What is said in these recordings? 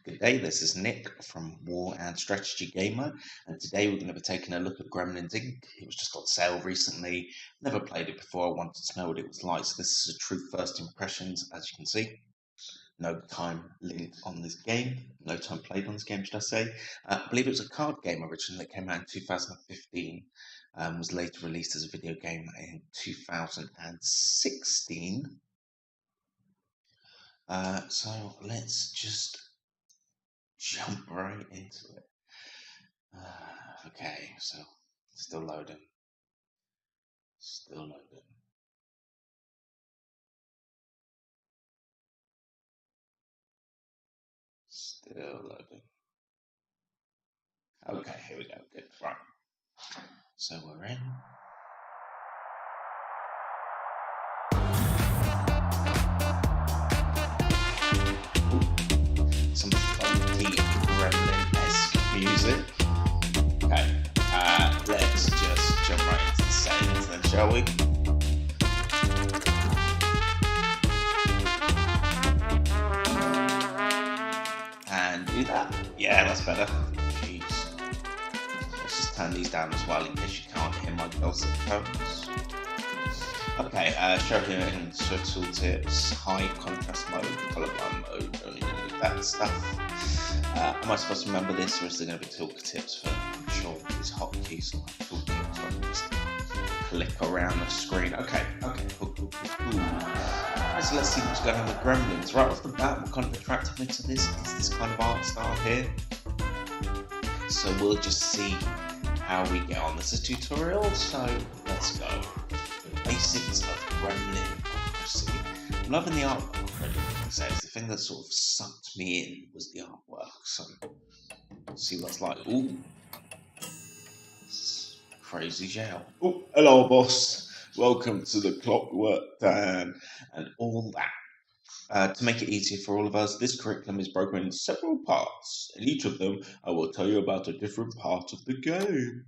Good day, this is Nick from War and Strategy Gamer, and today we're going to be taking a look at Gremlins Inc. It was just on sale recently, never played it before, I wanted to know what it was like, so this is a true first impressions, as you can see. No time linked on this game, no time played on this game, should I say. I believe it was a card game originally that came out in 2015, was later released as a video game in 2016. So let's just jump right into it. Okay, so still loading. Still loading. Still loading. Okay, here we go. Good. Right. So we're in. Some funky gremlin-esque music. Okay, let's just jump right into the settings then, shall we? And do that. Yeah, that's better. Jeez. Let's just turn these down as well in case you can't hear my dulcet tones. Okay, show here in tooltips, high contrast mode, colorblind mode, don't need any of that stuff. Am I supposed to remember this, or is there going to be tooltips for control these hotkeys like tooltips? So I can just click around the screen. Okay, cool. Right, so let's see what's going on with Gremlins. Right off the bat, what kind of attracted me to this is this kind of art style here. So we'll just see how we get on. This is a tutorial, so let's go. Basics of Gremlin. I'm loving the artwork already. So the thing that sort of sucked me in was the artwork. So let's see what it's like. Ooh, crazy jail. Oh, hello, boss. Welcome to the Clockwork Dan and all that. To make it easier for all of us, this curriculum is broken into several parts. In each of them, I will tell you about a different part of the game.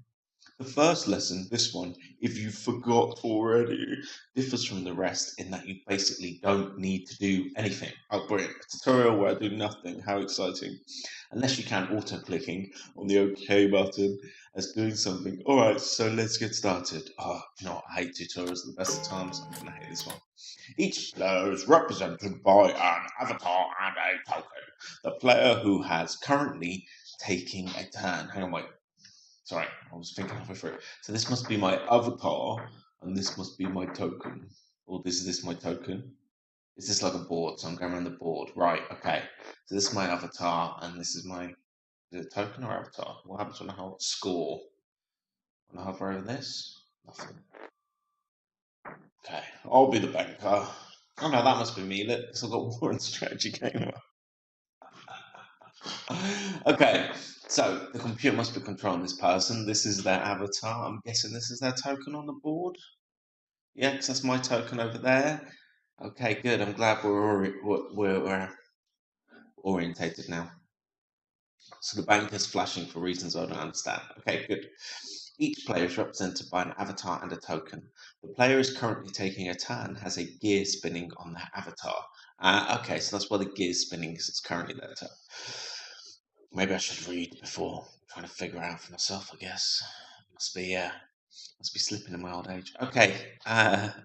The first lesson, this one, if you forgot already, differs from the rest in that you basically don't need to do anything. Oh, brilliant. A tutorial where I do nothing. How exciting. Unless you count auto-clicking on the OK button as doing something. Alright, so let's get started. Oh, you know what? I hate tutorials at the best of times. I'm going to hate this one. Each player is represented by an avatar and a token. The player who has currently taking a turn. Hang on, wait. Sorry, I was thinking halfway through. So this must be my avatar, and this must be my token. Or is this my token? Is this like a board? So I'm going around the board. Right, okay. So this is my avatar, and this is my... Is it a token or avatar? What happens when I hold score? When I hover over this? Nothing. Okay, I'll be the banker. Oh no, that must be me. Look, because I've got War and Strategy Gamer. Okay, so the computer must be controlling this person. This is their avatar. I'm guessing this is their token on the board. Yeah, because that's my token over there. Okay, good. I'm glad we're orientated now. So the bank is flashing for reasons I don't understand. Okay, good. Each player is represented by an avatar and a token. The player is currently taking a turn, has a gear spinning on their avatar. Okay, so that's why the gear is spinning, because it's currently their turn. Maybe I should read before trying to figure out for myself, I guess. Must be slipping in my old age. Okay,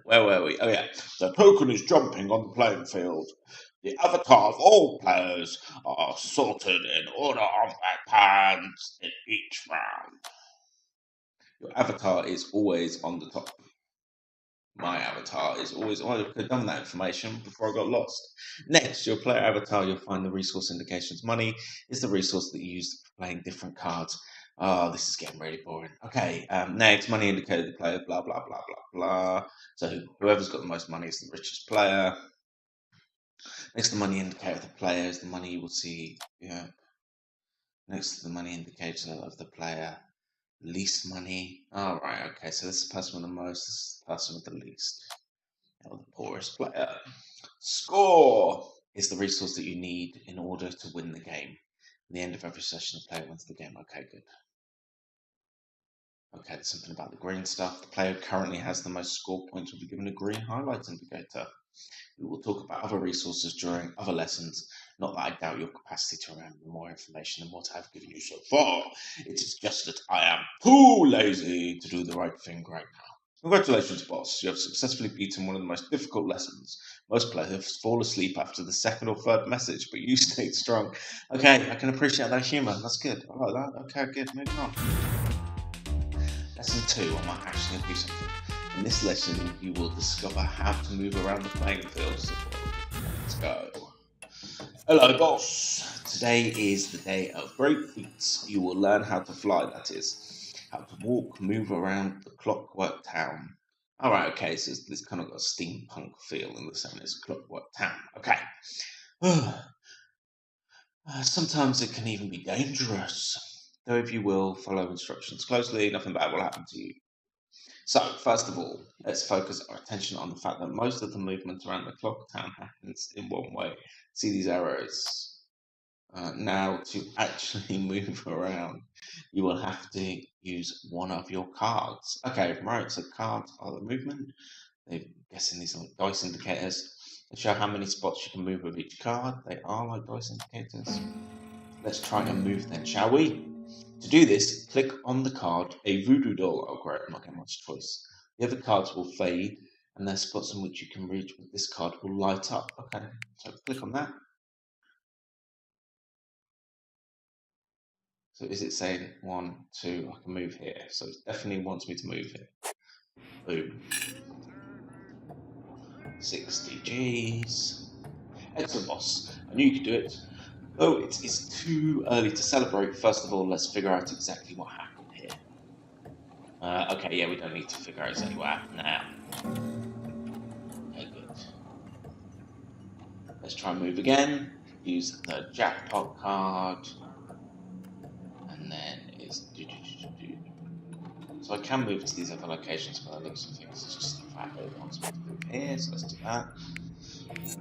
where were we? Oh yeah, the token is jumping on the playing field. The avatar of all players are sorted in order of their turns in each round. Your avatar is always on the top. My avatar is always... Oh, I could have done that information before I got lost. Next, your player avatar, you'll find the resource indications. Money is the resource that you use for playing different cards. Oh, this is getting really boring. Okay, next, money indicator the player, blah, blah, blah, blah, blah. So whoever's got the most money is the richest player. Next to the money indicator of the player is the money you will see. Yeah. Next to the money indicator of the player, least money. Oh, right, okay, so this is the person with the most, this is the person with the least. Or the poorest player. Score is the resource that you need in order to win the game. At the end of every session, the player wins the game. Okay, good. Okay, there's something about the green stuff. The player who currently has the most score points will be given a green highlight indicator. We will talk about other resources during other lessons. Not that I doubt your capacity to remember more information than what I've given you so far. It is just that I am too lazy to do the right thing right now. Congratulations, boss. You have successfully beaten one of the most difficult lessons. Most players fall asleep after the second or third message, but you stayed strong. Okay, I can appreciate that humour. That's good. I like that. Okay, good. Moving on. Lesson 2, I might actually do something. In this lesson, you will discover how to move around the playing field. So, let's go. Hello, boss. Today is the day of great feats. You will learn how to fly, that is. How to walk, move around the clockwork town. Alright, okay, so this kind of got a steampunk feel in the sense it's clockwork town. Okay. Sometimes it can even be dangerous. Though if you will follow instructions closely, nothing bad will happen to you. So, first of all, let's focus our attention on the fact that most of the movement around the clock town happens in one way. See these arrows? Now, to actually move around, you will have to use one of your cards. Okay, right, so cards are the movement. They're guessing these are like dice indicators. They show how many spots you can move with each card. They are like dice indicators. Let's try and move then, shall we? To do this, click on the card, a voodoo doll. Oh great, I'm not getting much choice. The other cards will fade, and there's spots in which you can reach with this card will light up. Okay, so click on that. So is it saying 1, 2, I can move here. So it definitely wants me to move here. Boom. 60 Gs. Excellent, boss. I knew you could do it. Though it's too early to celebrate, first of all, let's figure out exactly what happened here. Okay, yeah, we don't need to figure out exactly what happened now. Okay, good. Let's try and move again. Use the jackpot card. And then it's... So I can move to these other locations by the looks of things. It's just the fact that it wants me to move here, so let's do that. Okay.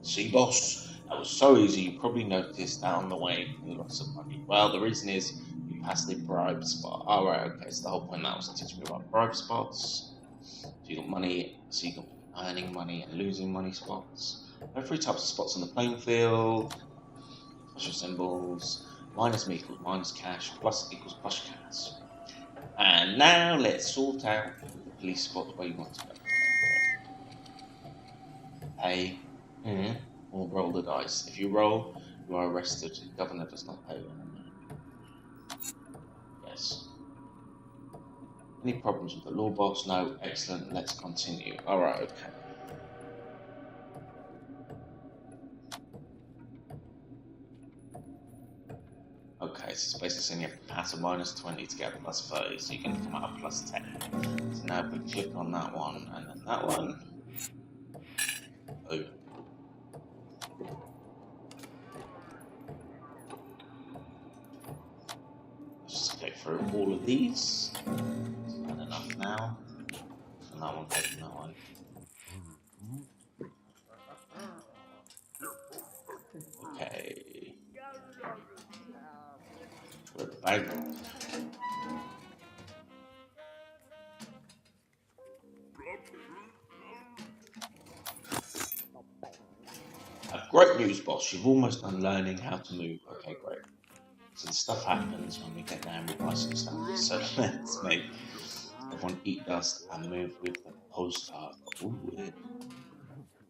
See, boss, that was so easy. You probably noticed that on the way you lost some money. Well, the reason is you passed the bribe spot. Alright, okay, so the whole point now was to teach me about bribe spots. So you got money, so you got earning money and losing money spots. There are 3 types of spots on the playing field. Special symbols. Minus me equals minus cash, plus equals plus cash. And now let's sort out the police spot where you want to go. Pay, or roll the dice. If you roll, you are arrested. The governor does not pay. Yes. Any problems with the law, boss? No. Excellent. Let's continue. Alright, okay. Okay, so it's basically saying you have to pass a minus 20 to get a plus 30, so you can come out a plus 10. So now if we click on that one and then that one. Oh. Let's just click through all of these. Isn't that enough now? And that one, taking that one. Okay. Put it back. Great news, boss. You've almost done learning how to move. Okay, great. So the stuff happens when we get down with buy some stuff. So let's make everyone eat dust and move with the postcard. Ooh, weird.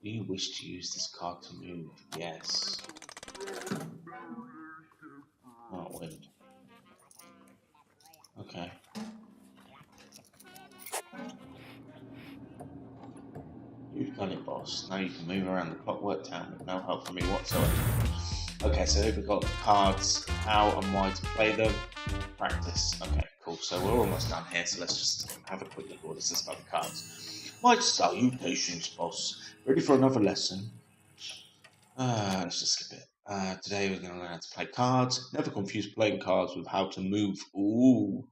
Do you wish to use this card to move? Yes. Oh, weird. Okay. You've done it, boss. Now you can move around the clockwork town with no help from me whatsoever. Okay, so here we've got the cards, how and why to play them, practice. Okay, cool. So we're almost done here, so let's just have a quick look at what it says about the cards. My salutations, boss. Ready for another lesson? Let's just skip it. Today we're going to learn how to play cards. Never confuse playing cards with how to move. Ooh.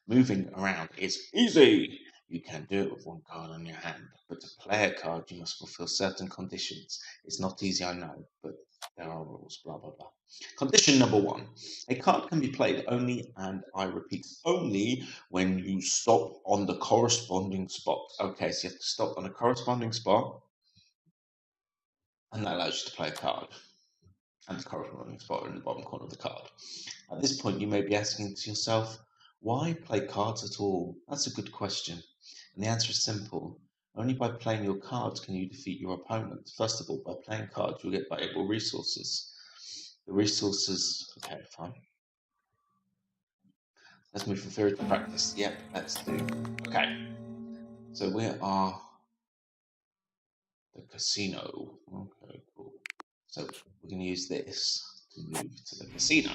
Moving around is easy. You can do it with one card on your hand, but to play a card, you must fulfill certain conditions. It's not easy, I know, but there are rules, blah, blah, blah. Condition number 1. A card can be played only, and I repeat, only when you stop on the corresponding spot. Okay, so you have to stop on a corresponding spot. and that allows you to play a card, and the corresponding spot in the bottom corner of the card. At this point, you may be asking to yourself, why play cards at all? That's a good question. And the answer is simple. Only by playing your cards can you defeat your opponent. First of all, by playing cards, you'll get valuable resources. The resources, okay, fine. Let's move from theory to practice. Yep, let's do. Okay, so we are the casino. Okay, cool. So we're going to use this to move to the casino.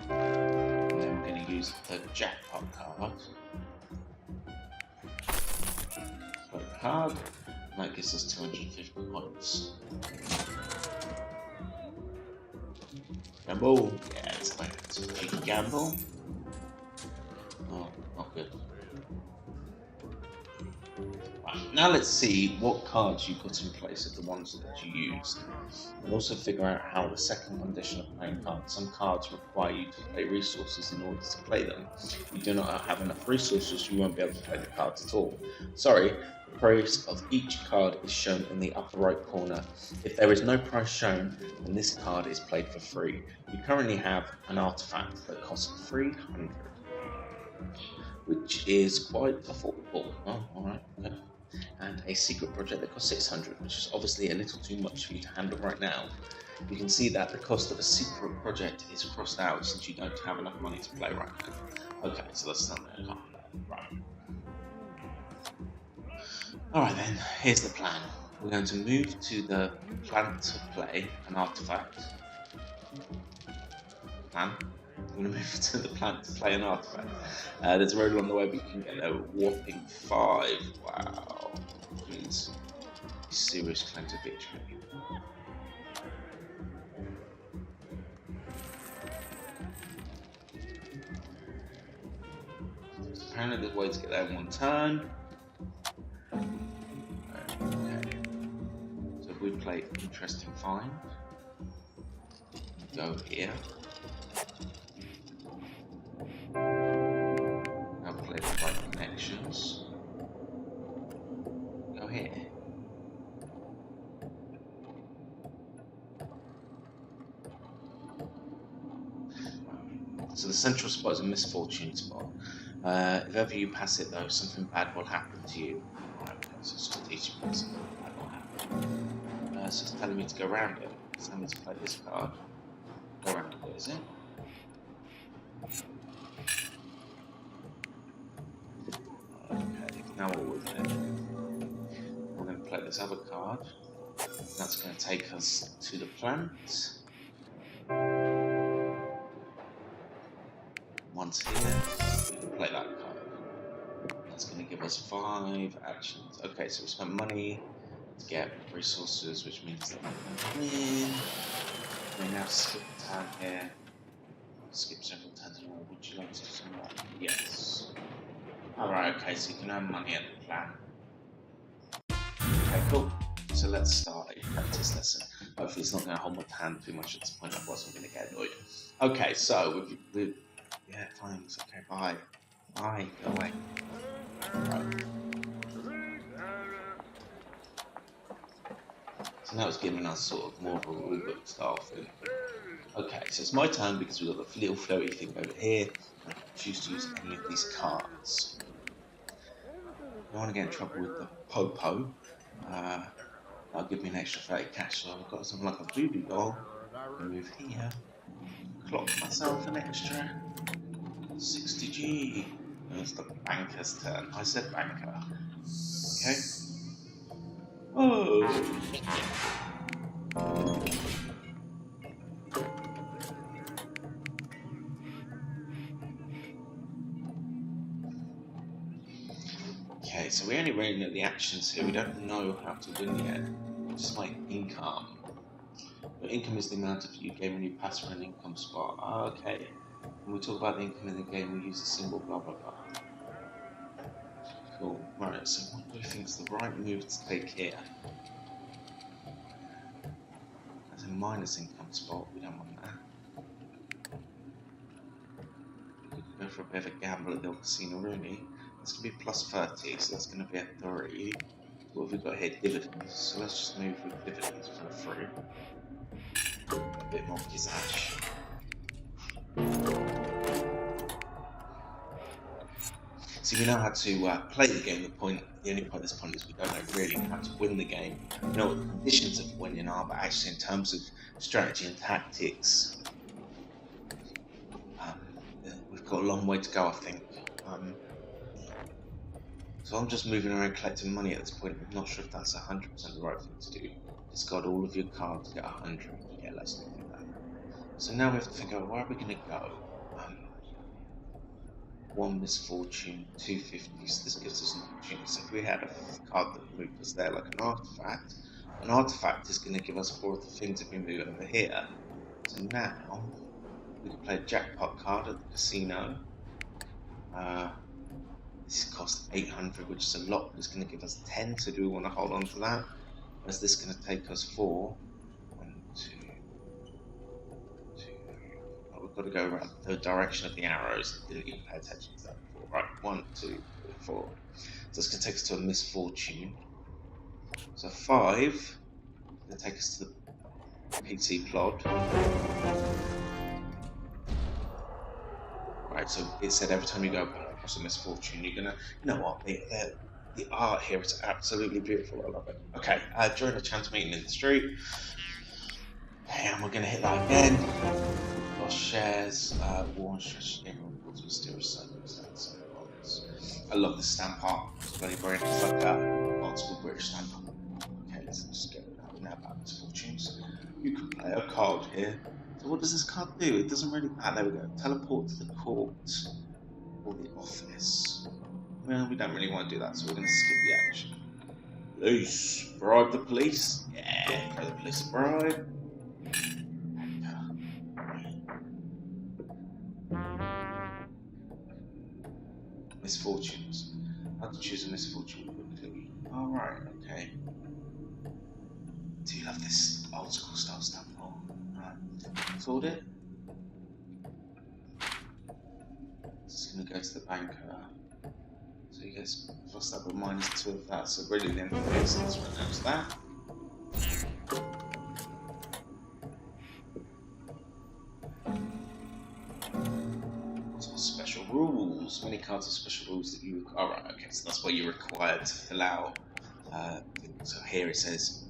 And then we're going to use the jackpot card. Play a card, and that gives us 250 points. Gamble. Yeah, it's like it's a cheeky gamble. Oh, not good. Right, now let's see what cards you put in place of the ones that you used. And also figure out how the second condition of playing cards. Some cards require you to pay resources in order to play them. If you do not have enough resources, you won't be able to play the cards at all. Sorry, the price of each card is shown in the upper right corner. If there is no price shown, then this card is played for free. You currently have an artifact that costs 300, which is quite affordable. Oh, alright, okay. And a secret project that costs 600, which is obviously a little too much for you to handle right now. You can see that the cost of a secret project is crossed out since you don't have enough money to play right now. Okay, so that's not there. Right. Alright then, here's the plan. We're going to move to the plan to play an artifact. Plan. We're going to move to the plan to play an artifact. There's a road along the way, but you can get a whopping 5. Wow. Means serious claim to victory. So apparently there's a way to get there in one turn. Okay. So if we play Interesting Find, go here. Now play the right connections. Go here. So the central spot is a misfortune spot. If ever you pass it though, something bad will happen to you. Right, okay, so strategically something bad will happen. So it's telling me to go around it. It's telling me to play this card. Go around it, is it? Okay, now what we're going to do, we're going to play this other card. That's going to take us to the plant. Once here, we can play that card. That's going to give us 5 actions. Okay, so we spent money to get resources, which means that we're going to win. We now skip the turn here. Skip several turns in order. Would you like to do some more? Yes. Alright, okay, so you can earn money at the plan. Okay, cool. So let's start a practice lesson. Hopefully it's not going to hold my hand too much at this point, otherwise I'm going to get annoyed. Okay, so we've yeah, fine, it's okay, bye. Bye, go away. Right. So now it's giving us sort of more of a rulebook style thing. Okay, so it's my turn because we've got the little floaty thing over here. I can choose to use any of these cards. I don't want to get in trouble with the Popo. That'll give me an extra 30 cash, so I've got something like a voodoo doll. Move here. Clock myself an extra 60G. It's the banker's turn. I said banker. Okay. Oh. Okay, so we only really know the actions here. We don't know how to win yet. Just my income. Your income is the amount of you gain when you pass for an income spot. Ah, okay. When we talk about the income in the game, we use a symbol, blah blah blah. Cool. Right, so what do you think is the right move to take here? That's a minus income spot, we don't want that. We could go for a bit of a gamble at the old casino, really. That's going to be plus 30, so that's going to be a 3. What have we got here? Dividends. So let's just move with dividends for free. A bit more pizzazz. See, we know how to play the game. The only point at this point is we don't know really how to win the game. We know what the conditions of winning are, but actually in terms of strategy and tactics, we've got a long way to go, I think. So I'm just moving around collecting money at this point. I'm not sure if that's 100% the right thing to do. Discard all of your cards, get 100. Yeah, let's do that. So now we have to figure out where are we going to go. One misfortune, 250. So this gives us an opportunity. So if we had a card that moved us there like an artifact is going to give us 4 of the things if we move over here. So now we can play a jackpot card at the casino. This costs 800, which is a lot, but it's going to give us 10. So do we want to hold on to that? Or is this going to take us 4? 1, 2, 2. Oh, we've got to go around the direction of the arrows. Didn't even pay attention to that before. Right, 1, 2, 3, 4. So it's going to take us to a misfortune. So 5 is going to take us to the PT plot. Right, so it said every time you go across a misfortune, you're gonna, you know what, the art here is absolutely beautiful. I love it. Okay, during a chance meeting in the street, and we're gonna hit that again. Lost shares, war and strategy, everyone reports mysterious circumstances. I love the stamp art. It's bloody brilliant. It's like a old school British stamp art. Okay, let's just get now about misfortunes. You can play a card here. So what does this card do? It doesn't really... there we go. Teleport to the court or the office. Well, we don't really want to do that, so we're going to skip the action. Police. Bribe the police. Yeah, throw the police a bribe. Misfortunes. How to choose a misfortune quickly. Alright, okay. Do you love this old school style stamp? Right. Afford it? Just going to go to the banker. So he gets plus that with -2 of that. So really the only thing makes sense right now is that. Special rules. Many cards have special rules that you... Alright, okay, so that's what you're required to fill out. So here it says,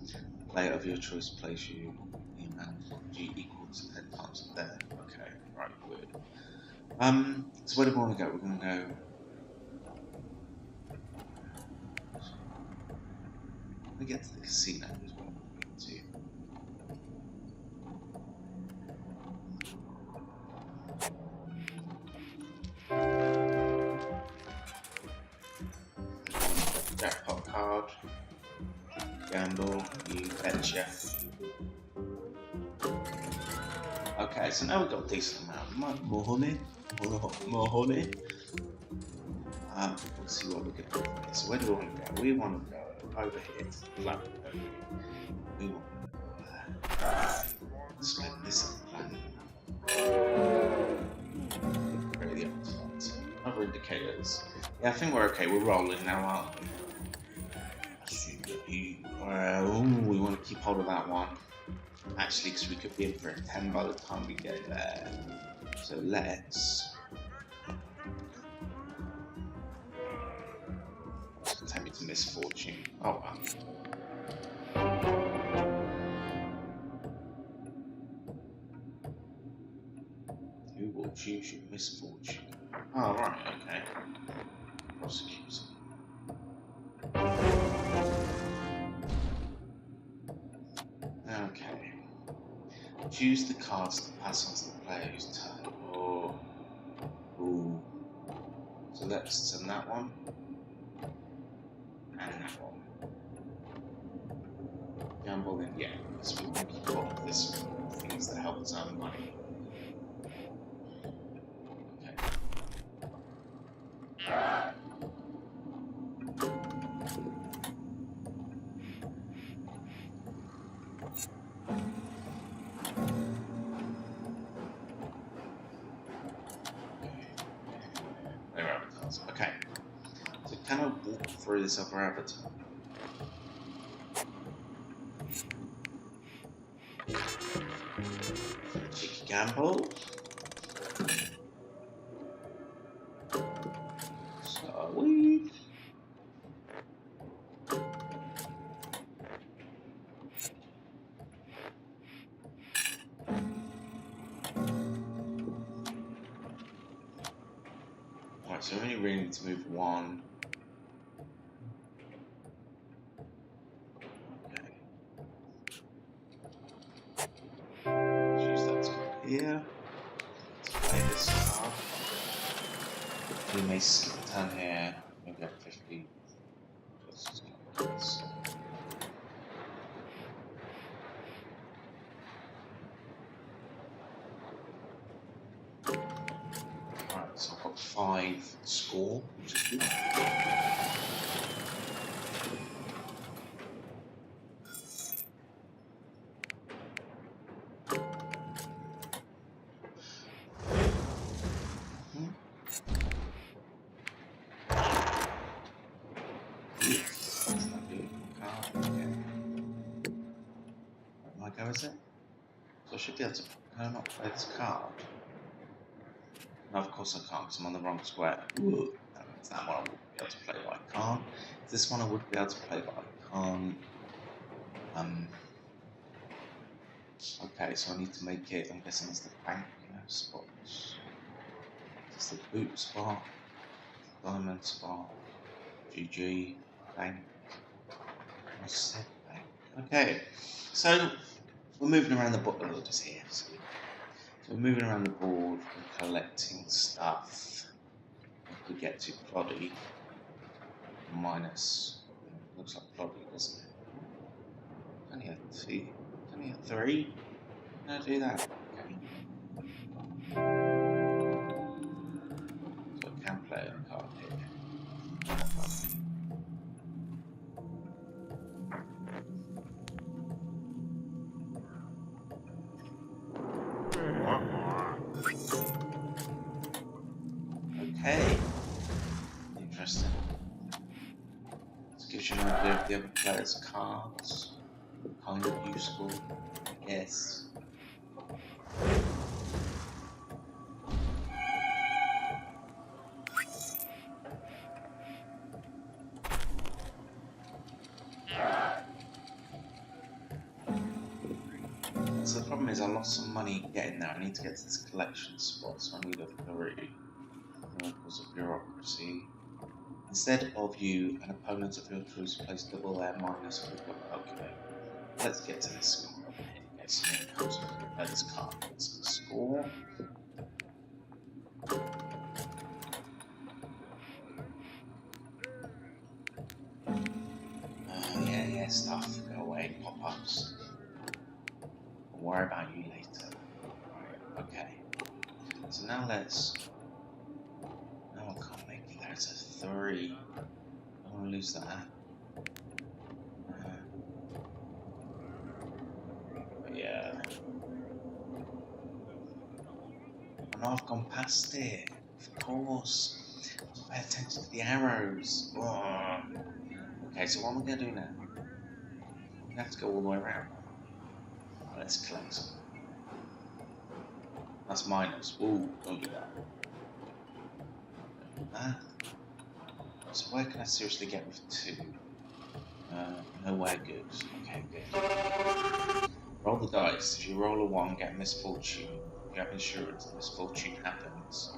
player of your choice plays you the amount of G equals 10 times there. Okay, right, weird. So where do we want to go? We're going to go... We get to the casino as well. Jackpot card. Gamble. You betcha. Okay, so now we've got a decent amount of more honey. More honey. Let's see what we can do. So where do we want to go? We want to go over here to the flat. We want to go there. Split this plan. Really optimised. Other indicators. Yeah, I think we're okay. We're rolling now, aren't we? We want to keep hold of that one. Actually, because we could be in for a 10 by the time we get there. So let's... It's going to take me to misfortune. Oh wow. Who will choose your misfortune? Oh right, okay. Prosecutor. Okay. Choose the cards to pass on to the player whose turn. Oh. Ooh. So let's send that one. And that one. Gamble in, yeah, because we want to keep all of this things that help us earn money. Okay. They're avatars. Okay. So can I walk through this other avatar? Cheeky gamble. So we. Alright, so we only really need to move one. Okay. Use that to go here. Let's play this card. We may skip a turn here. We'll get 50. Let's just go like this. Alright, so I've got 5 score, which is good. Go, is it? So I should be able to. Can I not play this card? No, of course I can't because I'm on the wrong square. Ooh, that means that one I wouldn't be able to play, but I can't. This one I would be able to play, but I can't. Okay, so I need to make it. I'm guessing it's the bank, spot. It's the boot spot, diamond spot, GG, bank. I said bank. Okay, so. We're moving around the board. Oh, just here. So we're moving around the board and collecting stuff. If we get to ploddy, minus. Looks like ploddy, doesn't it? Only a 2. Only a 3. Can I do that? Okay. So I can play a card here. Okay, interesting. This gives you an idea of the other players' cards. Kind of useful, I guess. So the problem is I lost some money getting there. I need to get to this collection spot, so I need a 3. Because of bureaucracy. Instead of you, an opponent of your choice place double their minus. Okay, let's get to this score. Get some incomes. This card. Let's score. Yeah, stuff. Go away. Pop-ups. I'll worry about you later. Right, okay. So now let's. No, I can't make it there. It's a 3. I don't want to lose that. But yeah. I know I've gone past it. Of course. Pay attention to the arrows. Oh. Okay, so what am I going to do now? We have to go all the way around. Right, let's collect some. That's minus. Ooh, don't do that. So where can I seriously get with 2? Nowhere good. Okay, good. Roll the dice. If you roll a 1, get misfortune. If you have insurance, misfortune happens.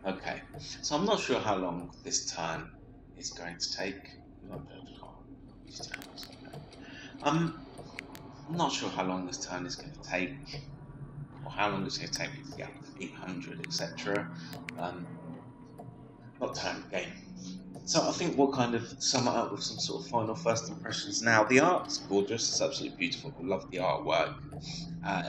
Okay, so I'm not sure how long this turn is going to take. I'm not sure how long this turn is going to take, or how long it's going to take me to get 800, etc. Not turn game. So I think we'll kind of sum it up with some sort of final first impressions now. The art's gorgeous, it's absolutely beautiful. I love the artwork.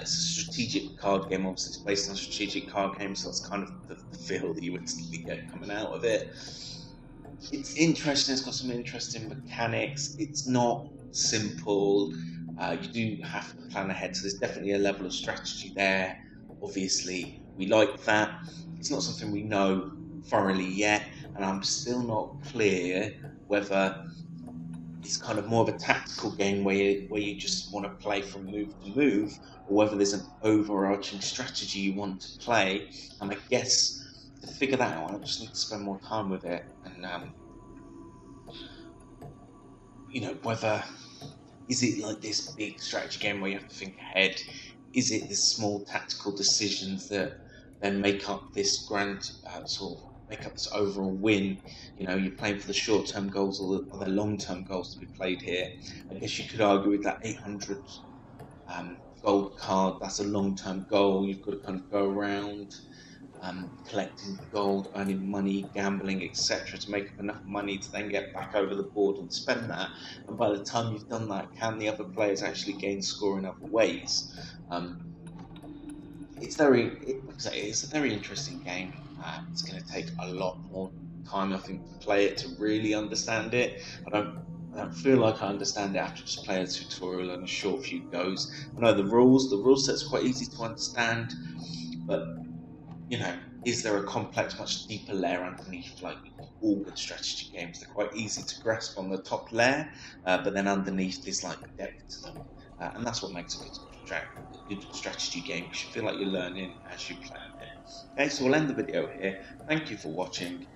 It's a strategic card game, obviously it's based on a strategic card game, so that's kind of the feel that you instantly get coming out of it. It's interesting. It's got some interesting mechanics. It's not simple. You do have to plan ahead, so there's definitely a level of strategy there. Obviously, we like that. It's not something we know thoroughly yet, and I'm still not clear whether it's kind of more of a tactical game where you just want to play from move to move, or whether there's an overarching strategy you want to play. And I guess to figure that out, I just need to spend more time with it, and whether is it like this big strategy game where you have to think ahead? Is it the small tactical decisions that then make up this grand sort of make up this overall win? You're playing for the short-term goals or the long-term goals to be played here. I guess you could argue with that 800 gold card. That's a long-term goal. You've got to kind of go around collecting gold, earning money, gambling, etc., to make up enough money to then get back over the board and spend that. And by the time you've done that, can the other players actually gain score in other ways? Um, like I say, it's a very interesting game. It's going to take a lot more time, I think, to play it to really understand it. I don't feel like I understand it after just playing a tutorial and a short few goes. I know the rule set's quite easy to understand, but you know, is there a complex, much deeper layer underneath? Like all good strategy games, they're quite easy to grasp on the top layer, but then underneath there's like depth to them, and that's what makes a good strategy game. You should feel like you're learning as you play it. Okay, so we'll end the video here. Thank you for watching,